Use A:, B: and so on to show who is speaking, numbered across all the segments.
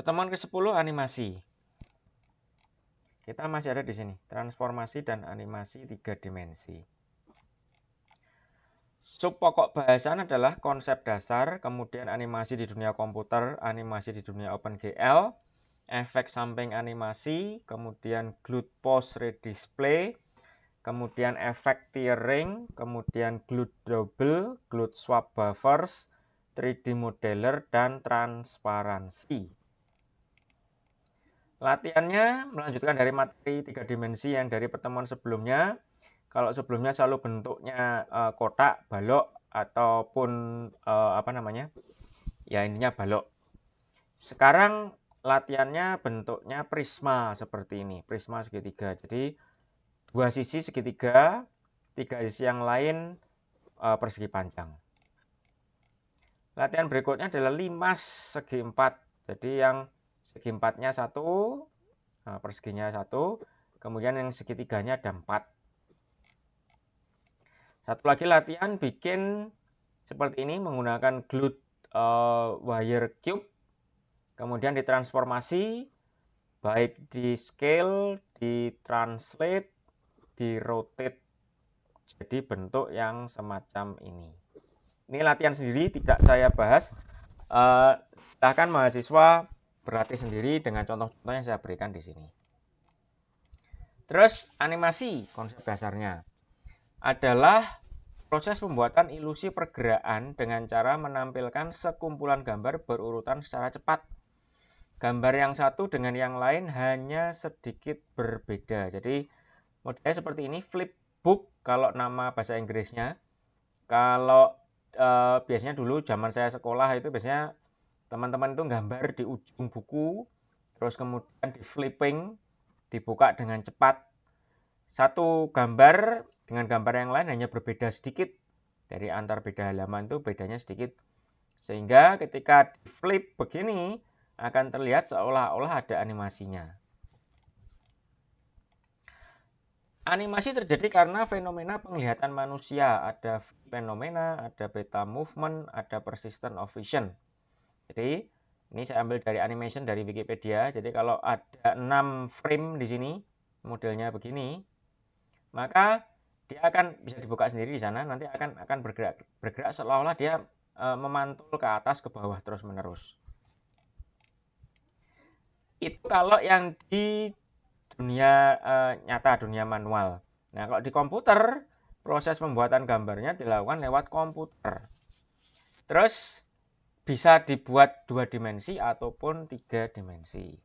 A: Pertemuan ke-10 animasi. Kita masih ada di sini, transformasi dan animasi 3 dimensi. Sub pokok bahasan adalah konsep dasar, kemudian animasi di dunia komputer, animasi di dunia OpenGL, efek samping animasi, kemudian glued pose redisplay, kemudian efek tearing, kemudian glued double, glued swap buffers, 3D modeler, dan transparansi. Latihannya melanjutkan dari materi 3 dimensi yang dari pertemuan sebelumnya. Kalau sebelumnya selalu bentuknya kotak, balok, ataupun ya intinya balok. Sekarang latihannya bentuknya prisma seperti ini, prisma segitiga. Jadi 2 sisi segitiga, 3 sisi yang lain persegi panjang. Latihan berikutnya adalah limas segi 4. Jadi yang segi 4-nya 1, perseginya 1, kemudian yang segitiganya ada 4. Satu lagi latihan bikin seperti ini menggunakan glued wire cube, kemudian ditransformasi baik di scale, di translate, di rotate jadi bentuk yang semacam ini. Ini latihan sendiri, tidak saya bahas. Silakan mahasiswa berlatih sendiri dengan contoh-contoh yang saya berikan di sini. Terus animasi, konsep dasarnya adalah proses pembuatan ilusi pergerakan dengan cara menampilkan sekumpulan gambar berurutan secara cepat. Gambar yang satu dengan yang lain hanya sedikit berbeda. Jadi modelnya seperti ini, flipbook kalau nama bahasa Inggrisnya. Kalau biasanya dulu zaman saya sekolah itu biasanya teman-teman itu gambar di ujung buku, terus kemudian di flipping, dibuka dengan cepat. Satu gambar dengan gambar yang lain hanya berbeda sedikit. Dari antar beda halaman itu bedanya sedikit. Sehingga ketika di flip begini akan terlihat seolah-olah ada animasinya. Animasi terjadi karena fenomena penglihatan manusia. Ada fenomena, ada beta movement, ada persistent of vision. Jadi ini saya ambil dari animation dari Wikipedia. Jadi kalau ada 6 frame di sini, modelnya begini, maka dia akan bisa dibuka sendiri di sana. Nanti akan bergerak seolah-olah dia memantul ke atas ke bawah terus menerus. Itu kalau yang di dunia nyata, dunia manual. Nah, kalau di komputer, proses pembuatan gambarnya dilakukan lewat komputer. Terus bisa dibuat 2 dimensi ataupun 3 dimensi.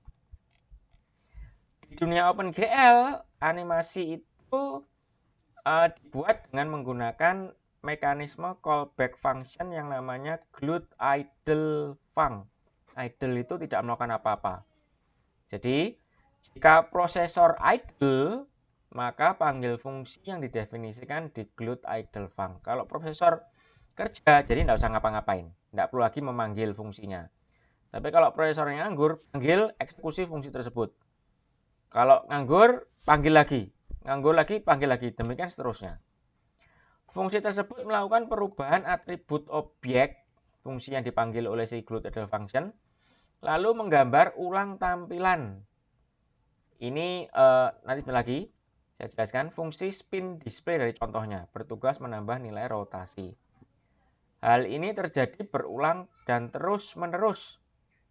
A: Di dunia OpenGL, animasi itu dibuat dengan menggunakan mekanisme callback function yang namanya glued idle func. Idle itu tidak melakukan apa-apa. Jadi, jika prosesor idle, maka panggil fungsi yang didefinisikan di glued idle func. Kalau prosesor kerja, jadi tidak usah ngapa-ngapain. Tidak perlu lagi memanggil fungsinya. Tapi kalau prosesornya nganggur, panggil eksekusi fungsi tersebut. Kalau nganggur, panggil lagi. Nganggur lagi, panggil lagi. Demikian seterusnya. Fungsi tersebut melakukan perubahan atribut objek, fungsi yang dipanggil oleh si glued idle function, lalu menggambar ulang tampilan. Ini nanti lagi saya jelaskan. Fungsi spin display dari contohnya bertugas menambah nilai rotasi. Hal ini terjadi berulang dan terus-menerus.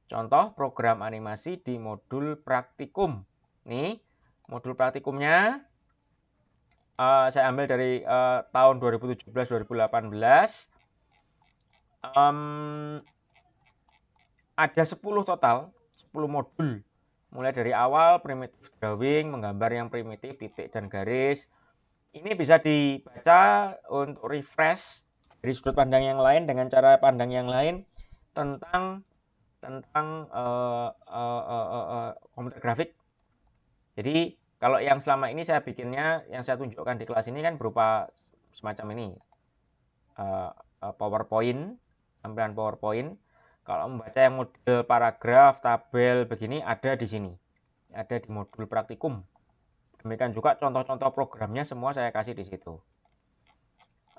A: Contoh program animasi di modul praktikum. Nih, modul praktikumnya saya ambil dari tahun 2017-2018. Ada 10 total, 10 modul. Mulai dari awal primitive drawing, menggambar yang primitif, titik dan garis. Ini bisa dibaca untuk refresh dari sudut pandang yang lain dengan cara pandang yang lain tentang komputer grafik. Jadi kalau yang selama ini saya bikinnya, yang saya tunjukkan di kelas ini kan berupa semacam ini, PowerPoint, tampilan PowerPoint. Kalau membaca yang model paragraf, tabel begini ada di sini, ada di modul praktikum. Demikian juga contoh-contoh programnya semua saya kasih di situ.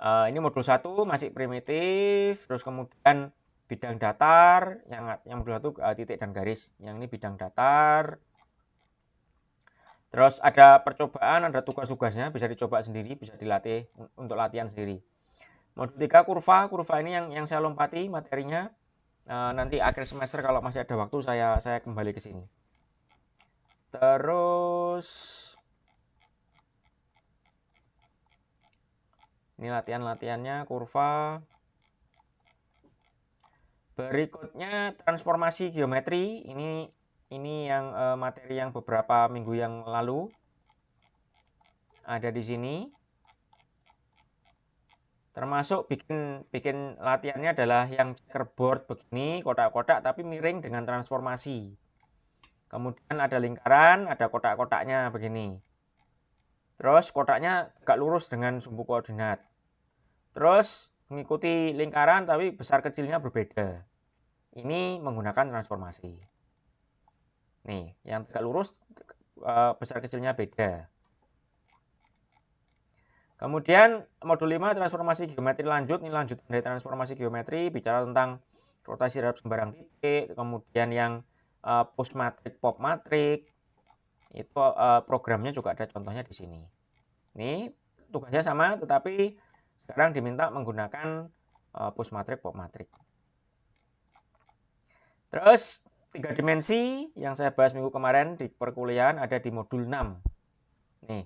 A: Ini modul 1 masih primitif, terus kemudian bidang datar, yang modul 1 titik dan garis, yang ini bidang datar. Terus ada percobaan, ada tugas-tugasnya, bisa dicoba sendiri, bisa dilatih untuk latihan sendiri. Modul 3 kurva ini yang saya lompati materinya. Nanti akhir semester kalau masih ada waktu saya kembali ke sini. Terus ini latihan-latihannya kurva. Berikutnya transformasi geometri. Ini yang materi yang beberapa minggu yang lalu ada di sini. Termasuk bikin latihannya adalah yang checkerboard begini, kotak-kotak tapi miring dengan transformasi. Kemudian ada lingkaran, ada kotak-kotaknya begini. Terus kotaknya tegak lurus dengan sumbu koordinat. Terus mengikuti lingkaran tapi besar kecilnya berbeda. Ini menggunakan transformasi. Nih, yang tegak lurus besar kecilnya beda. Kemudian modul 5 transformasi geometri lanjut. Ini lanjutan dari transformasi geometri, bicara tentang rotasi terhadap sembarang titik. Kemudian yang post matrik, pop matrik. Itu programnya juga ada contohnya di sini. Ini tugasnya sama, tetapi sekarang diminta menggunakan post matrik, pop matrik. Terus 3 dimensi yang saya bahas minggu kemarin di perkuliahan ada di modul 6. Nih,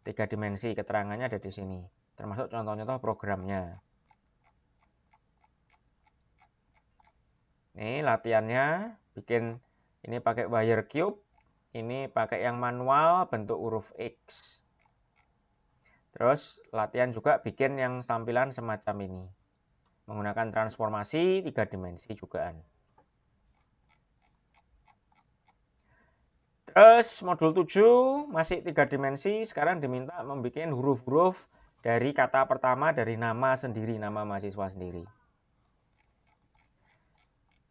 A: 3 dimensi keterangannya ada di sini, termasuk contoh-contoh programnya. Nih latihannya, bikin ini pakai wire cube, ini pakai yang manual bentuk huruf X. Terus latihan juga bikin yang tampilan semacam ini, menggunakan transformasi 3 dimensi jugaan. Terus modul 7 masih 3 dimensi, sekarang diminta membuat huruf-huruf dari kata pertama dari nama sendiri, nama mahasiswa sendiri.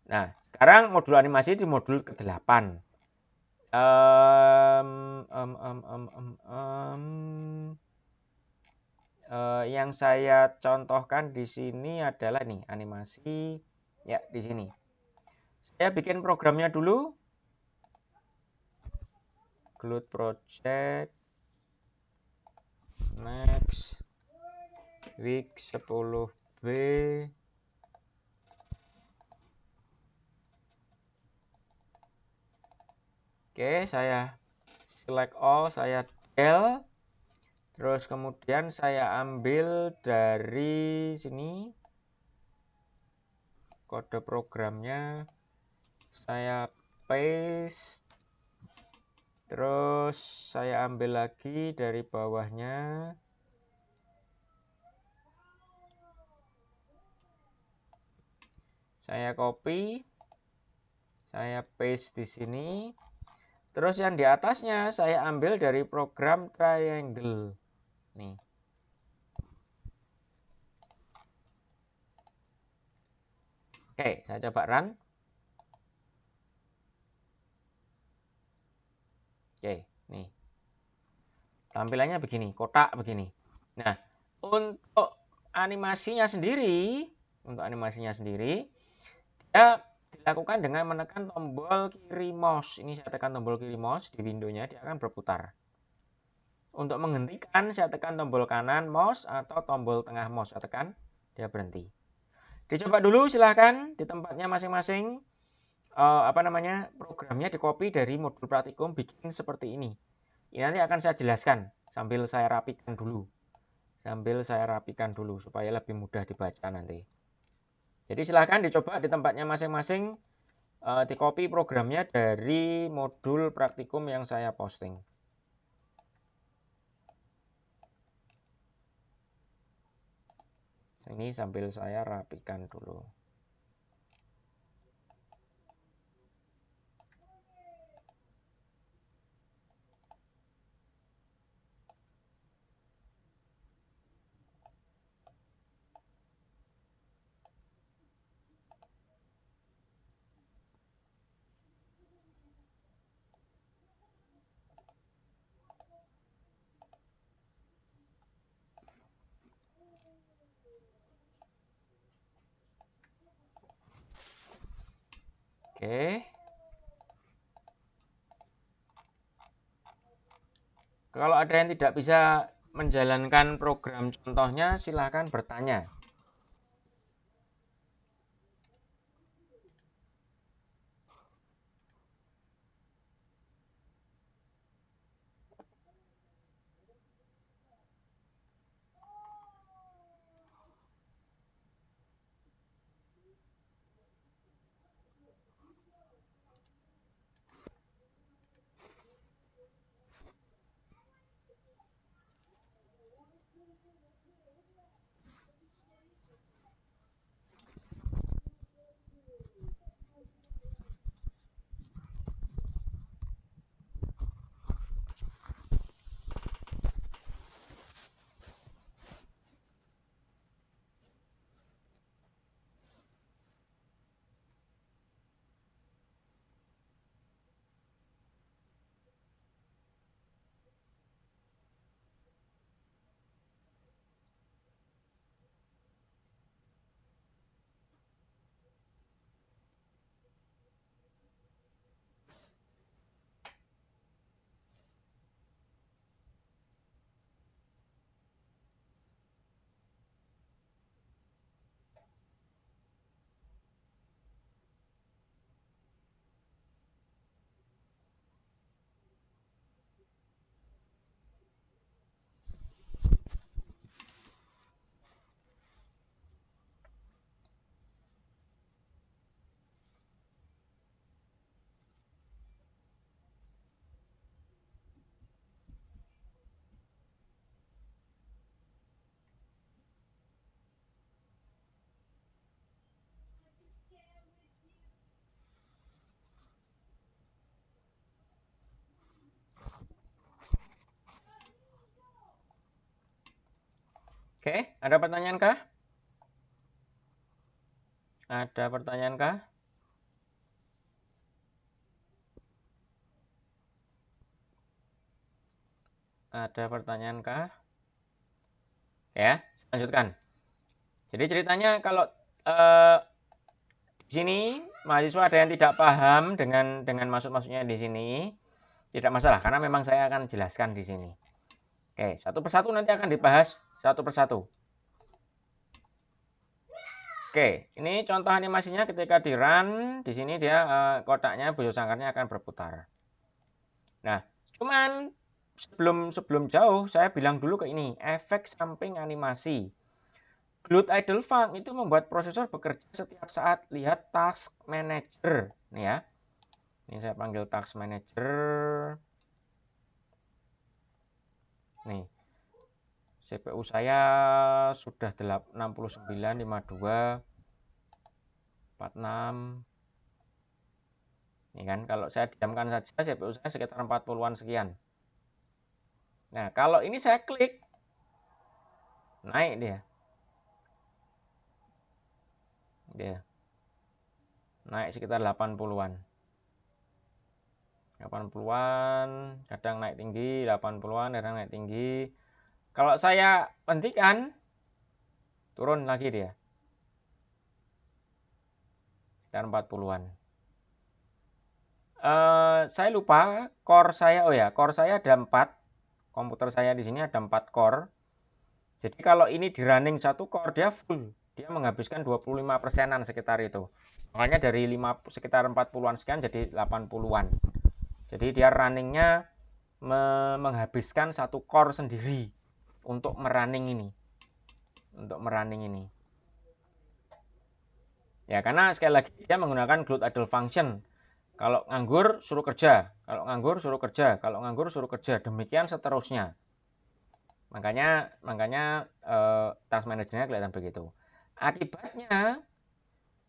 A: Nah, sekarang modul animasi di modul ke-8. Yang saya contohkan di sini adalah nih animasi. Ya, di sini. Saya bikin programnya dulu. Glut project. Next. Week 10B. Oke, saya select all, saya del. Terus kemudian saya ambil dari sini kode programnya, saya paste. Terus saya ambil lagi dari bawahnya. Saya copy. Saya paste di sini. Terus yang di atasnya saya ambil dari program triangle. Nih. Oke, saya coba run. Oke, nih. Tampilannya begini, kotak begini. Nah, untuk animasinya sendiri, dia dilakukan dengan menekan tombol kiri mouse. Ini saya tekan tombol kiri mouse di windownya, dia akan berputar. Untuk menghentikan, saya tekan tombol kanan mouse atau tombol tengah mouse, saya tekan, dia berhenti. Dicoba dulu silahkan di tempatnya masing-masing. Programnya di copy dari modul praktikum, bikin seperti ini. Ini nanti akan saya jelaskan sambil saya rapikan dulu supaya lebih mudah dibaca nanti. Jadi silahkan dicoba di tempatnya masing-masing, di copy programnya dari modul praktikum yang saya posting. Ini sambil saya rapikan dulu. Oke. Kalau ada yang tidak bisa menjalankan program contohnya, silahkan bertanya. Oke, ada pertanyaan kah? Ada pertanyaan kah? Ada pertanyaan kah? Ya, lanjutkan. Jadi ceritanya kalau di sini mahasiswa ada yang tidak paham dengan maksud-maksudnya di sini, tidak masalah karena memang saya akan jelaskan di sini. Oke, satu persatu nanti akan dibahas satu persatu. Oke, ini contoh animasinya ketika di run, di sini dia kotaknya bujo sangkarnya akan berputar. Nah, cuman sebelum jauh saya bilang dulu ke ini, efek samping animasi. Glued idle func itu membuat prosesor bekerja setiap saat. Lihat task manager, nih ya. Ini saya panggil task manager. Nih. CPU saya sudah 69, 52, 46. Ini kan kalau saya diamkan saja CPU saya sekitar 40-an sekian. Nah, kalau ini saya klik naik dia. Naik sekitar 80-an. 80-an, kadang naik tinggi, 80-an, kadang naik tinggi. Kalau saya hentikan, turun lagi dia. Sekitar 40-an. Saya lupa core saya, core saya ada 4. Komputer saya di sini ada 4 core. Jadi kalau ini di running satu core dia full. Dia menghabiskan 25%-an sekitar itu. Makanya dari sekitar 40-an sekian jadi 80-an. Jadi dia runningnya menghabiskan satu core sendiri untuk merunning ini. Ya karena sekali lagi dia menggunakan glued idle function. Kalau nganggur suruh kerja, kalau nganggur suruh kerja, kalau nganggur suruh kerja, demikian seterusnya. Makanya task manajernya kelihatan begitu. Akibatnya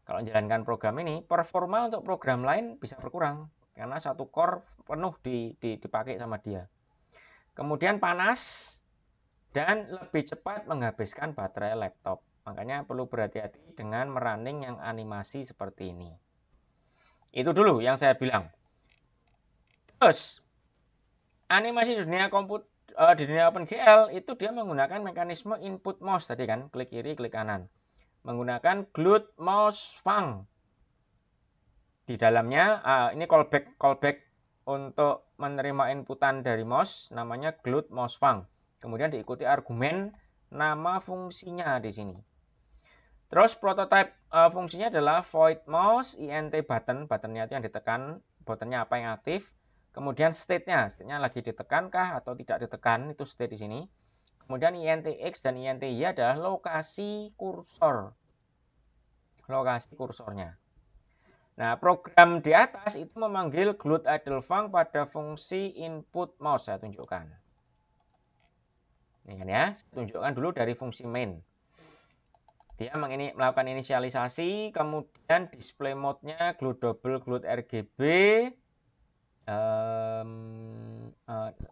A: kalau menjalankan program ini, performa untuk program lain bisa berkurang karena satu core penuh dipakai sama dia. Kemudian panas dan lebih cepat menghabiskan baterai laptop. Makanya perlu berhati-hati dengan merunning yang animasi seperti ini. Itu dulu yang saya bilang. Terus animasi di dunia di dunia OpenGL itu dia menggunakan mekanisme input mouse tadi kan, klik kiri, klik kanan. Menggunakan glued mouse func. di dalamnya ini callback untuk menerima inputan dari mouse namanya GLUT mouse func. Kemudian diikuti argumen nama fungsinya di sini. Terus prototype fungsinya adalah void mouse int buttonnya itu yang ditekan, buttonnya apa yang aktif. Kemudian state-nya lagi ditekan kah atau tidak ditekan, itu state di sini. Kemudian int x dan int y adalah lokasi kursornya. Nah, program di atas itu memanggil GLUT idle func pada fungsi input mouse. Saya tunjukkan. Ini kan ya, saya tunjukkan dulu dari fungsi main. Dia melakukan inisialisasi, kemudian display mode-nya GLUT double, GLUT RGB.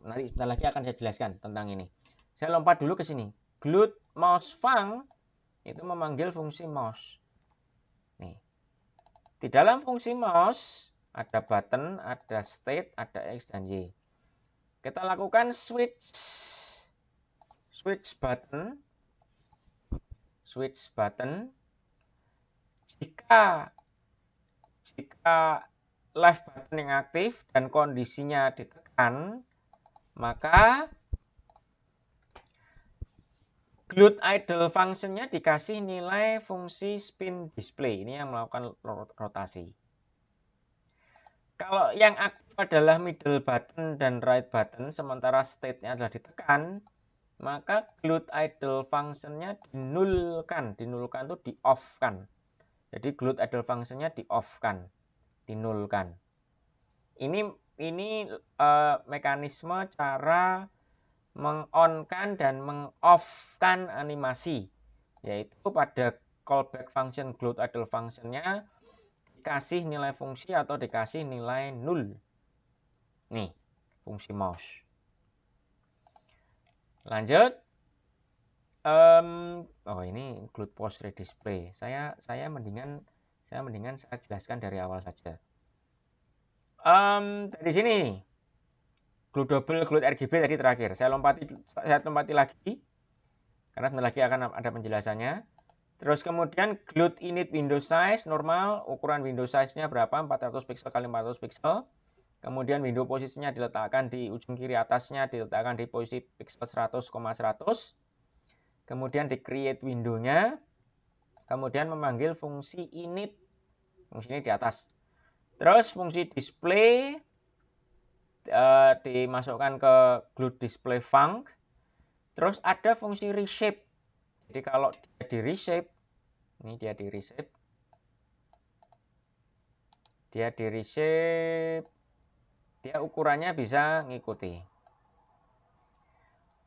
A: Nanti sebentar lagi akan saya jelaskan tentang ini. Saya lompat dulu ke sini. GLUT mouse func itu memanggil fungsi mouse. Nih. Di dalam fungsi mouse ada button, ada state, ada X dan Y. Kita lakukan switch button. Jika left button yang aktif dan kondisinya ditekan, maka GLUT idle functionnya dikasih nilai fungsi spin display. Ini yang melakukan rotasi. Kalau yang aktif adalah middle button dan right button, sementara state-nya adalah ditekan, maka GLUT idle functionnya dinulkan. Dinulkan itu di-off-kan. Jadi GLUT idle functionnya di-off-kan, dinulkan. Ini mekanisme cara meng-on-kan dan meng-off-kan animasi, yaitu pada callback function GLUT idle functionnya dikasih nilai fungsi atau dikasih nilai null. Nih, fungsi mouse. Lanjut. Ini GLUT post redisplay. Saya mendingan saya jelaskan dari awal saja. Dari sini GLUT double, GLUT RGB tadi terakhir. Saya lompati lagi karena sebentar lagi akan ada penjelasannya. Terus kemudian GLUT init window size normal, ukuran window size-nya berapa? 400 pixel kali 400 pixel. Kemudian window posisinya diletakkan di ujung kiri atasnya, diletakkan di posisi pixel 100,100. Kemudian di create window-nya. Kemudian memanggil fungsi init. Fungsi ini di atas. Terus fungsi display dimasukkan ke GLUT display func. Terus ada fungsi reshape. Jadi kalau dia di reshape, ini dia di reshape. Dia ukurannya bisa ngikuti.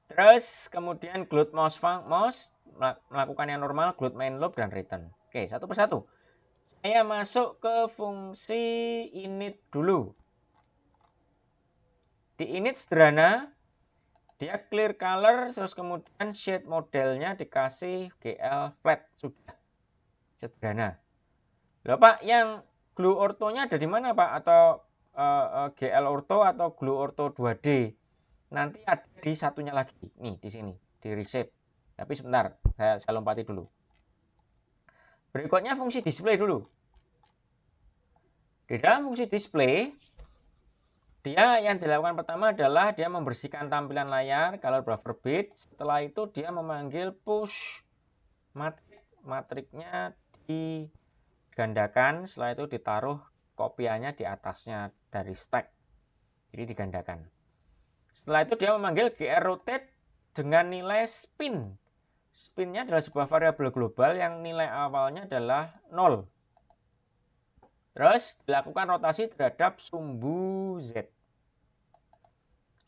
A: Terus kemudian GLUT mouse func melakukan yang normal, GLUT main loop dan return. Oke, satu persatu. Saya masuk ke fungsi init dulu. Di init sederhana, dia clear color, terus kemudian shade modelnya dikasih GL flat, sudah sederhana. Loh Pak, yang glue orthonya ada di mana Pak? Atau GL ortho atau glue ortho 2D? Nanti ada di satunya lagi, nih di sini, di reshape. Tapi sebentar, saya lompati dulu. Berikutnya fungsi display dulu. Di dalam fungsi display, dia yang dilakukan pertama adalah dia membersihkan tampilan layar, color buffer bit. Setelah itu dia memanggil push matriknya digandakan. Setelah itu ditaruh kopiannya di atasnya dari stack. Jadi digandakan. Setelah itu dia memanggil gr rotate dengan nilai spin. Spinnya adalah sebuah variabel global yang nilai awalnya adalah 0. Terus dilakukan rotasi terhadap sumbu Z.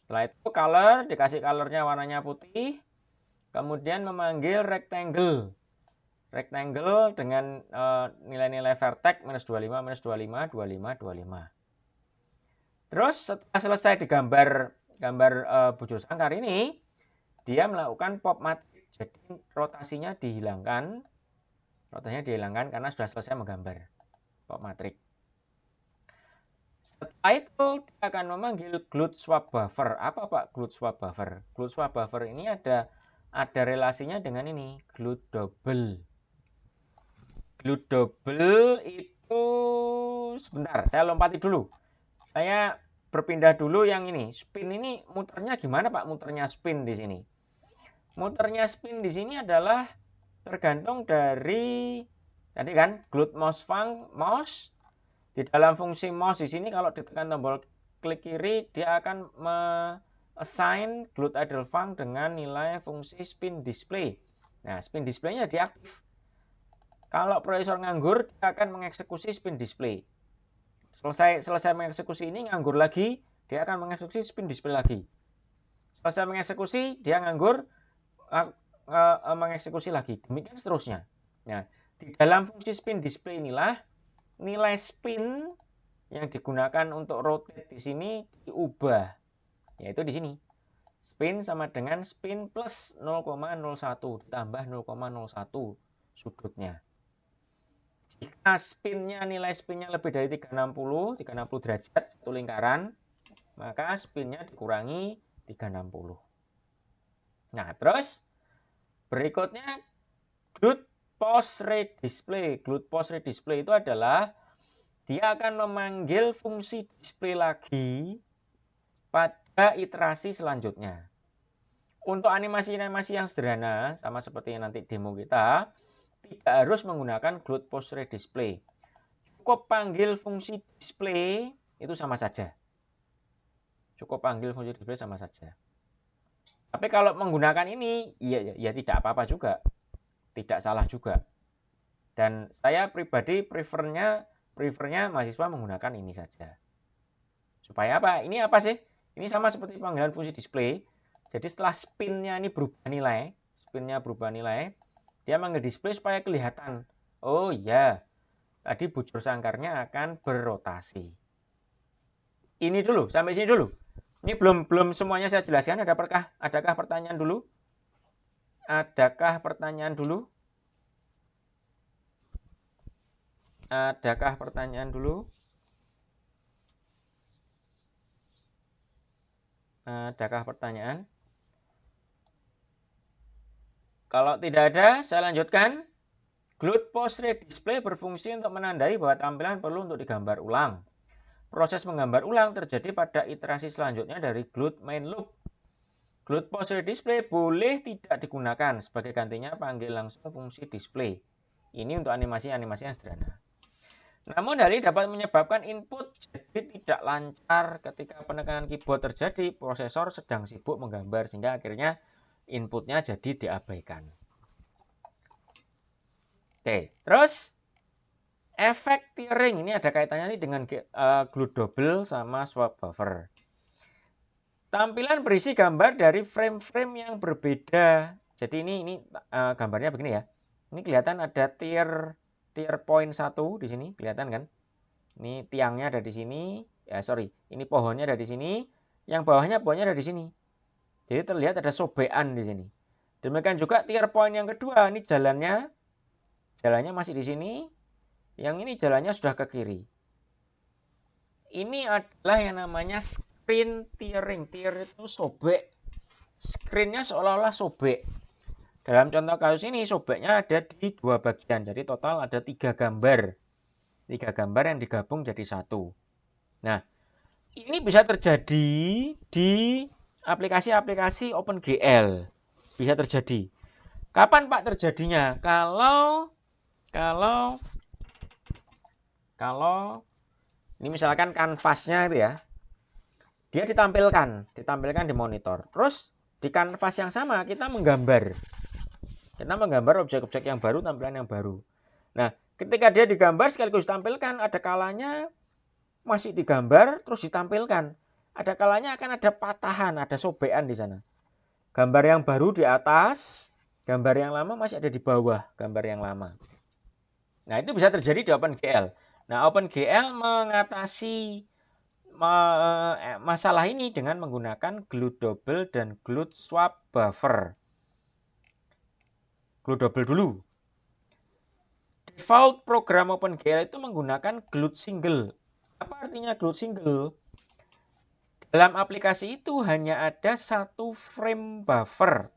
A: Setelah itu color, dikasih colornya warnanya putih. Kemudian memanggil rectangle. Rectangle dengan nilai-nilai vertex minus 25, minus 25, 25, 25. Terus setelah selesai digambar bujur sangkar ini, dia melakukan pop matrix. Jadi rotasinya dihilangkan. Rotasinya dihilangkan karena sudah selesai menggambar. Pop matrix. Setelah itu dia akan memanggil GLUT swap buffer. Apa Pak GLUT swap buffer? GLUT swap buffer ini ada relasinya dengan ini, GLUT double. GLUT double itu sebentar, saya lompati dulu. Saya berpindah dulu yang ini. Spin ini muternya gimana Pak? Muternya spin di sini. Muternya spin di sini adalah tergantung dari tadi kan glued mouse mouse. Di dalam fungsi mouse di sini kalau ditekan tombol klik kiri dia akan assign glued idle func dengan nilai fungsi spin display. Nah, spin display-nya diaktif. Kalau prosesor nganggur, dia akan mengeksekusi spin display. Selesai mengeksekusi ini, nganggur lagi, dia akan mengeksekusi spin display lagi. Selesai mengeksekusi, dia nganggur, mengeksekusi lagi. Demikian seterusnya. Nah, di dalam fungsi spin display inilah nilai spin yang digunakan untuk rotate di sini diubah. Yaitu di sini. Spin sama dengan spin plus 0,01 ditambah 0,01 sudutnya. Jika nilai spinnya lebih dari 360 derajat satu lingkaran, maka spinnya dikurangi 360. Nah, terus berikutnya glued post rate display. Glued post rate display itu adalah dia akan memanggil fungsi display lagi pada iterasi selanjutnya. Untuk animasi-animasi yang sederhana, sama seperti nanti demo kita, tidak harus menggunakan glued post rate display. Cukup panggil fungsi display itu sama saja. Cukup panggil fungsi display sama saja. Tapi kalau menggunakan ini, ya tidak apa-apa juga. Tidak salah juga. Dan saya pribadi prefernya mahasiswa menggunakan ini saja. Supaya apa? Ini apa sih? Ini sama seperti panggilan fungsi display. Jadi setelah spinnya ini berubah nilai, dia manggil display supaya kelihatan. Oh iya, tadi bujur sangkarnya akan berrotasi. Ini dulu, sampai sini dulu. Ini belum semuanya saya jelaskan. Adakah pertanyaan dulu? Adakah pertanyaan dulu? Adakah pertanyaan dulu? Adakah pertanyaan? Kalau tidak ada, saya lanjutkan. Glued post rate display berfungsi untuk menandai bahwa tampilan perlu untuk digambar ulang. Proses menggambar ulang terjadi pada iterasi selanjutnya dari glued main loop. Glued post rate display boleh tidak digunakan, sebagai gantinya panggil langsung fungsi display. Ini untuk animasi-animasi yang sederhana. Namun hal ini dapat menyebabkan input jadi tidak lancar ketika penekanan keyboard terjadi, prosesor sedang sibuk menggambar sehingga akhirnya inputnya jadi diabaikan. Oke, terus efek tearing ini ada kaitannya nih dengan glued double sama swap buffer. Tampilan berisi gambar dari frame-frame yang berbeda. Jadi ini gambarnya begini ya. Ini kelihatan ada tier point 1 di sini, kelihatan kan? Ini tiangnya ada di sini. Ini pohonnya ada di sini. Yang bawahnya pohonnya ada di sini. Jadi terlihat ada sobekan di sini. Demikian juga tier point yang kedua, ini jalannya masih di sini. Yang ini jalannya sudah ke kiri. Ini adalah yang namanya screen tearing. Tear itu sobek. Screennya seolah-olah sobek. Dalam contoh kasus ini sobeknya ada di 2 bagian. Jadi total ada 3 gambar. 3 gambar yang digabung jadi 1. Nah, ini bisa terjadi di aplikasi-aplikasi OpenGL. Bisa terjadi. Kapan Pak terjadinya? Kalau ini misalkan kanvasnya itu ya, dia ditampilkan di monitor. Terus di kanvas yang sama kita menggambar objek-objek yang baru, tampilan yang baru. Nah, ketika dia digambar sekaligus ditampilkan, ada kalanya masih digambar terus ditampilkan. Ada kalanya akan ada patahan, ada sobekan di sana. Gambar yang baru di atas, gambar yang lama masih ada di bawah gambar yang lama. Nah, itu bisa terjadi di OpenGL. Nah, OpenGL mengatasi masalah ini dengan menggunakan glued double dan glued swap buffer. Glued double dulu. Default program OpenGL itu menggunakan glued single. Apa artinya glued single? Dalam aplikasi itu hanya ada 1 frame buffer.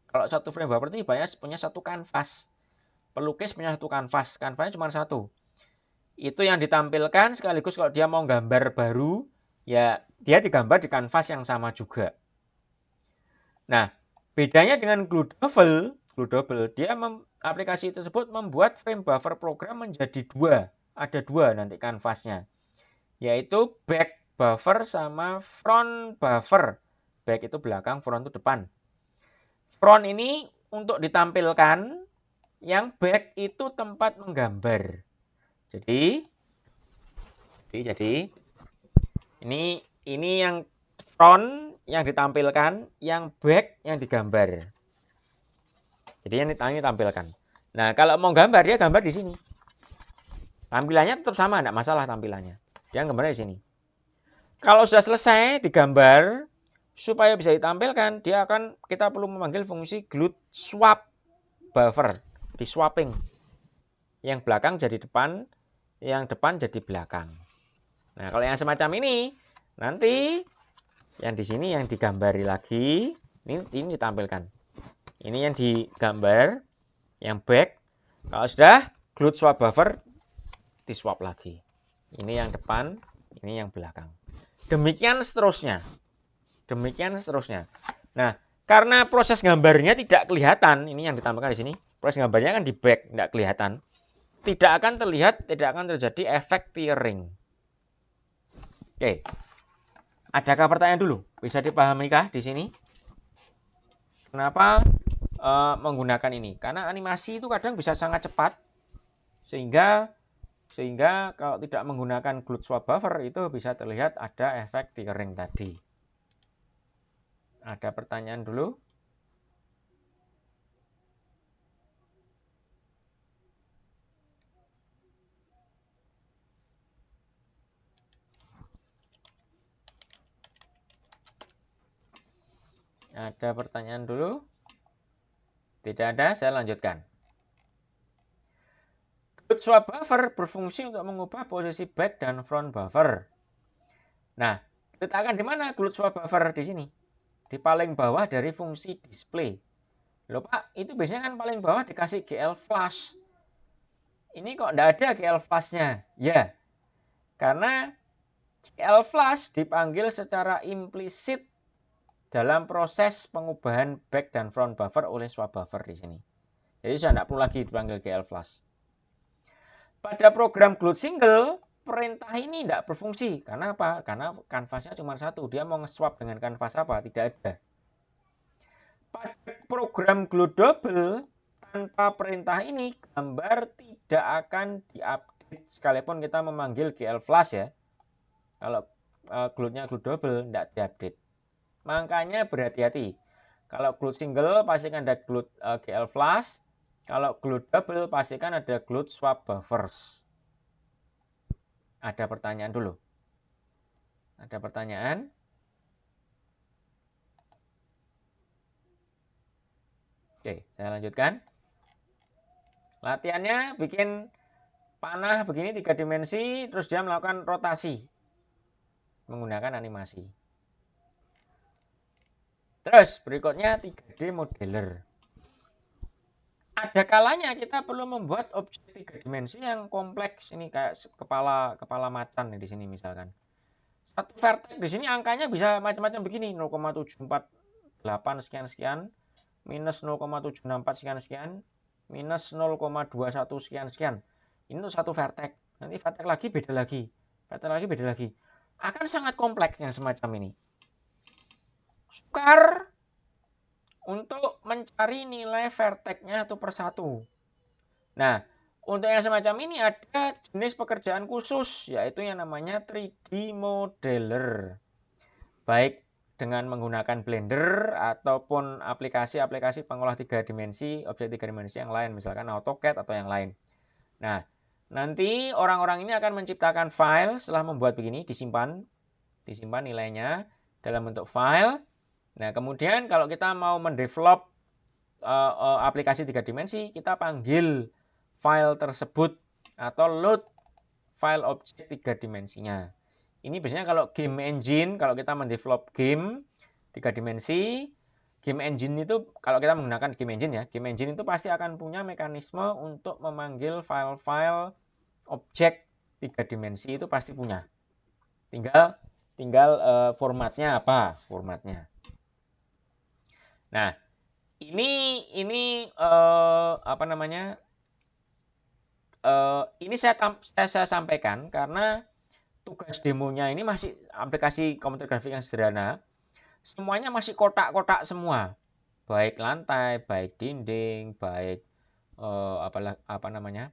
A: Kalau 1 frame buffer itu banyak punya 1 kanvas. Pelukis punya 1 kanvas. Kanvasnya cuma 1. itu yang ditampilkan, sekaligus kalau dia mau gambar baru, ya dia digambar di kanvas yang sama juga. Nah, bedanya dengan glue double dia aplikasi tersebut membuat frame buffer program menjadi dua. Ada dua nanti kanvasnya, yaitu back buffer sama front buffer. Back itu belakang, front itu depan. Front ini untuk ditampilkan, yang back itu tempat menggambar. Jadi ini yang front yang ditampilkan, yang back yang digambar. Jadi yang ditampilkan. Nah, kalau mau gambar, dia gambar di sini. Tampilannya tetap sama, enggak masalah tampilannya. Dia gambarnya di sini. Kalau sudah selesai digambar, supaya bisa ditampilkan, kita perlu memanggil fungsi glued swap buffer, di swapping. Yang belakang jadi depan, yang depan jadi belakang. Nah, kalau yang semacam ini, nanti yang di sini yang digambari lagi, ini ditampilkan. Ini yang digambar, yang back. Kalau sudah glued swap buffer, di swap lagi. Ini yang depan, ini yang belakang. Demikian seterusnya. Nah, karena proses gambarnya tidak kelihatan, ini yang ditampilkan di sini. Proses gambarnya kan di back, tidak kelihatan. Tidak akan terlihat, tidak akan terjadi efek tearing. Oke. Adakah pertanyaan dulu? Bisa dipahami kah di sini? Kenapa menggunakan ini? Karena animasi itu kadang bisa sangat cepat, sehingga kalau tidak menggunakan glued swap buffer itu bisa terlihat ada efek tearing tadi. Ada pertanyaan dulu? Ada pertanyaan dulu? Tidak ada, saya lanjutkan. Glued swap buffer berfungsi untuk mengubah posisi back dan front buffer. Nah, letakkan di mana glued swap buffer di sini? Di paling bawah dari fungsi display. Loh Pak, itu biasanya kan paling bawah dikasih GL flash. Ini kok tidak ada GL flashnya? Ya, karena GL flash dipanggil secara implisit dalam proses pengubahan back dan front buffer oleh swap buffer di sini. Jadi sudah tidak perlu lagi dipanggil GL flash. Pada program glued single, perintah ini tidak berfungsi. Karena apa? Karena kanvasnya cuma satu. Dia mau nge-swap dengan kanvas apa? Tidak ada. Pada program glued double, tanpa perintah ini, gambar tidak akan diupdate sekalipun kita memanggil GL flash ya. Kalau gluednya glued double, tidak diupdate. Makanya berhati-hati. Kalau glued single pastikan ada glued GL flash. Kalau glued double pastikan ada glued swap buffers. Ada pertanyaan dulu? Ada pertanyaan? Oke, saya lanjutkan. Latihannya bikin panah begini 3 dimensi, terus dia melakukan rotasi menggunakan animasi. Terus berikutnya 3D modeler. Ada kalanya kita perlu membuat objek 3 dimensi yang kompleks. Ini kayak kepala macan di sini misalkan. Satu vertex di sini angkanya bisa macam-macam begini, 0,748 sekian-sekian, minus 0,764 sekian-sekian, minus 0,21 sekian-sekian. Ini untuk satu vertex. Nanti vertex lagi beda lagi. Vertex lagi beda lagi. Akan sangat kompleks yang semacam ini. Sukar untuk mencari nilai vertexnya satu persatu. Nah, untuk yang semacam ini ada jenis pekerjaan khusus, yaitu yang namanya 3D modeler. Baik dengan menggunakan Blender ataupun aplikasi-aplikasi pengolah 3 dimensi, objek 3 dimensi yang lain, misalkan AutoCAD atau yang lain. Nah, nanti orang-orang ini akan menciptakan file setelah membuat begini, disimpan nilainya dalam bentuk file. Nah, kemudian kalau kita mau mendevelop aplikasi 3 dimensi, kita panggil file tersebut atau load file objek 3 dimensinya. Ini biasanya kalau game engine, kalau kita mendevelop game 3 dimensi, game engine itu kalau kita menggunakan game engine ya, game engine itu pasti akan punya mekanisme untuk memanggil file-file objek 3 dimensi itu pasti punya. Tinggal formatnya apa? Formatnya. Nah, ini apa namanya? Ini saya sampaikan karena tugas demonya ini masih aplikasi komputer grafik yang sederhana. Semuanya masih kotak-kotak semua. Baik lantai, baik dinding, baik apa namanya?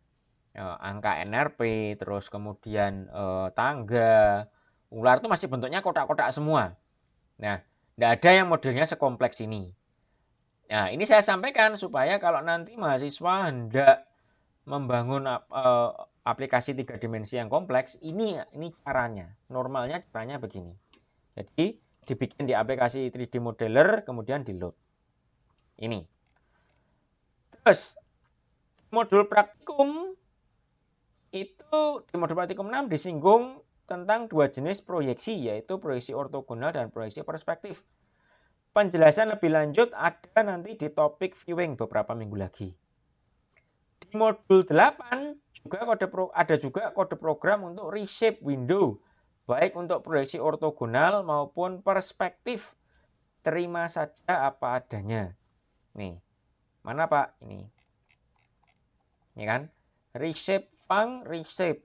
A: Angka NRP, terus kemudian tangga, ular itu masih bentuknya kotak-kotak semua. Nah, tidak ada yang modelnya sekompleks ini. Nah, ini saya sampaikan supaya kalau nanti mahasiswa hendak membangun aplikasi 3 dimensi yang kompleks, ini caranya. Normalnya caranya begini. Jadi, dibikin di aplikasi 3D modeler, kemudian di load. Ini. Terus, modul praktikum itu di modul praktikum 6 disinggung tentang 2 jenis proyeksi, yaitu proyeksi ortogonal dan proyeksi perspektif. Penjelasan lebih lanjut ada nanti di topik viewing beberapa minggu lagi. Di modul 8 juga ada juga kode program untuk reshape window, baik untuk proyeksi ortogonal maupun perspektif. Terima saja apa adanya. Nih, mana Pak? Ini kan? Reshape func, reshape.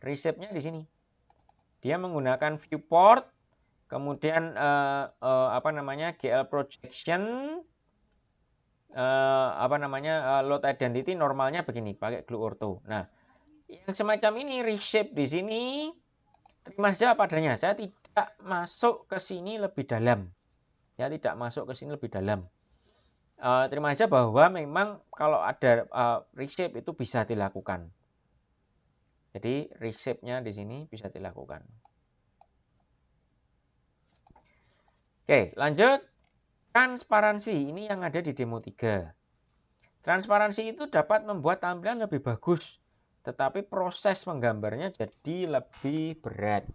A: Reshape-nya di sini. Dia menggunakan viewport, kemudian apa namanya? GL projection, load identity normalnya begini, pakai glue ortho. Nah, yang semacam ini reshape di sini terima saja apa adanya. Saya tidak masuk ke sini lebih dalam. Terima saja bahwa memang kalau ada reshape itu bisa dilakukan. Jadi reshape-nya di sini bisa dilakukan. Oke, lanjut. Transparansi ini yang ada di demo 3. Transparansi itu dapat membuat tampilan lebih bagus, tetapi proses menggambarnya jadi lebih berat.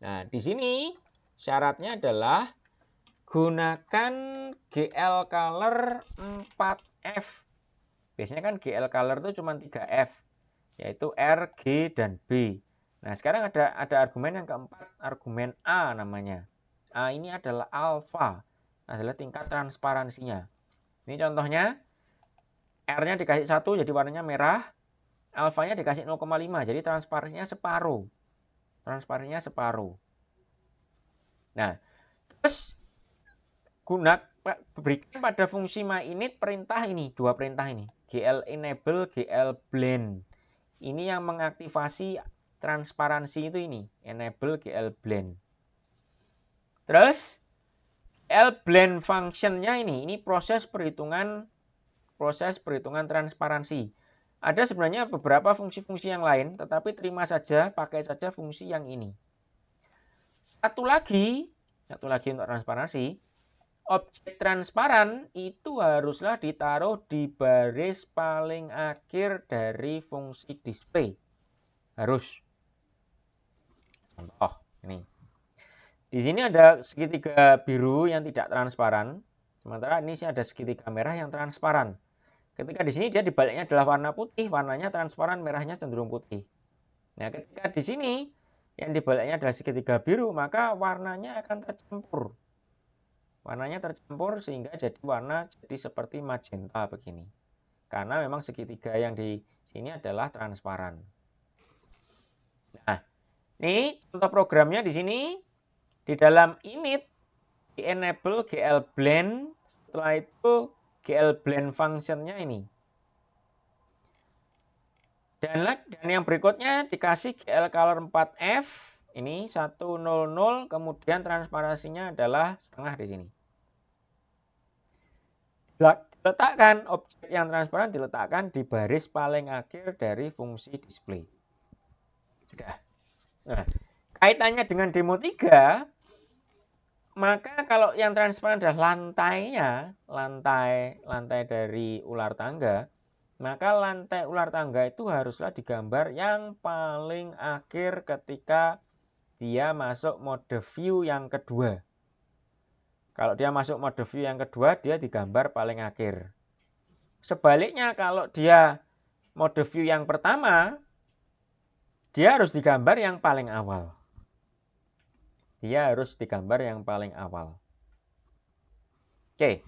A: Nah, di sini syaratnya adalah gunakan GL Color 4F. Biasanya kan GL Color itu cuma 3F, yaitu R, G, dan B. Nah, sekarang ada argumen yang keempat, argumen A namanya. A ini adalah alpha, adalah tingkat transparansinya. Ini contohnya, R-nya dikasih 1 jadi warnanya merah, alfanya dikasih 0,5 jadi transparansinya separuh. Nah, terus berikan pada fungsi myInit perintah ini, 2 perintah ini, GL enable, GL blend. Ini yang mengaktifasi transparansi itu ini, enable GL blend. Terus GL blend functionnya ini proses perhitungan transparansi. Ada sebenarnya beberapa fungsi-fungsi yang lain, tetapi terima saja, pakai saja fungsi yang ini. Satu lagi untuk transparansi, objek transparan itu haruslah ditaruh di baris paling akhir dari fungsi display. Harus. Contoh ini. Di sini ada segitiga biru yang tidak transparan, sementara ini ada segitiga merah yang transparan. Ketika di sini dia dibaliknya adalah warna putih, warnanya transparan, merahnya cenderung putih. Nah, ketika di sini yang dibaliknya adalah segitiga biru, maka warnanya akan tercampur. Warnanya tercampur sehingga jadi warna jadi seperti magenta begini. Karena memang segitiga yang di sini adalah transparan. Nah, ini contoh programnya di sini. Di dalam init di enable GL blend, setelah itu GL blend functionnya ini. Dan yang berikutnya dikasih GL color 4F, ini 100, kemudian transparansinya adalah setengah di sini. Diletakkan objek yang transparan diletakkan di baris paling akhir dari fungsi display. Sudah. Nah, kaitannya dengan demo 3, maka kalau yang transparan adalah lantai dari ular tangga, maka lantai ular tangga itu haruslah digambar yang paling akhir ketika dia masuk mode view yang kedua. Kalau dia masuk mode view yang kedua, dia digambar paling akhir. Sebaliknya kalau dia mode view yang pertama, dia harus digambar yang paling awal. Dia harus digambar yang paling awal. Oke.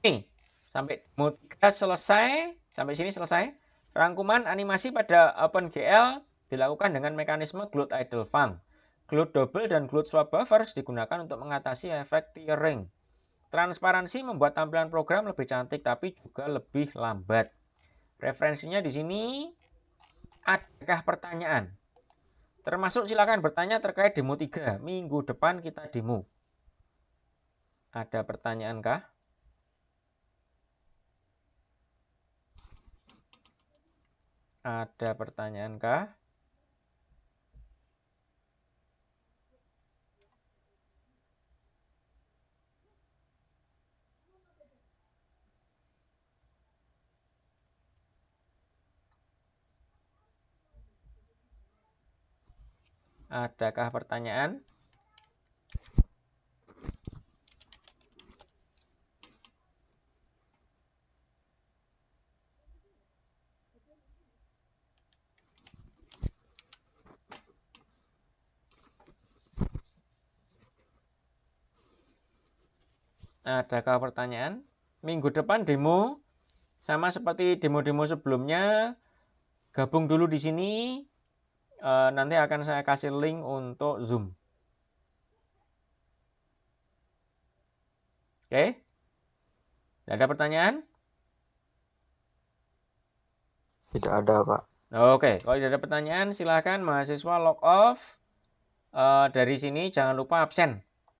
A: Nih, sampai demo 3 selesai. Sampai sini selesai. Rangkuman animasi pada OpenGL dilakukan dengan mekanisme Glued Idle Func. Glued Double dan Glued Swap Buffers digunakan untuk mengatasi efek tearing. Transparansi membuat tampilan program lebih cantik tapi juga lebih lambat. Referensinya di sini. Adakah pertanyaan? Termasuk silakan bertanya terkait demo 3. Minggu depan kita demo. Ada pertanyaan kah? Ada pertanyaan kah? Adakah pertanyaan? Adakah pertanyaan? Minggu depan demo sama seperti demo-demo sebelumnya. Gabung dulu di sini. Nanti akan saya kasih link untuk Zoom. Oke? Tidak ada pertanyaan?
B: Tidak ada, Pak.
A: Oke, kalau tidak ada pertanyaan, silakan mahasiswa log off. Dari sini jangan lupa absen.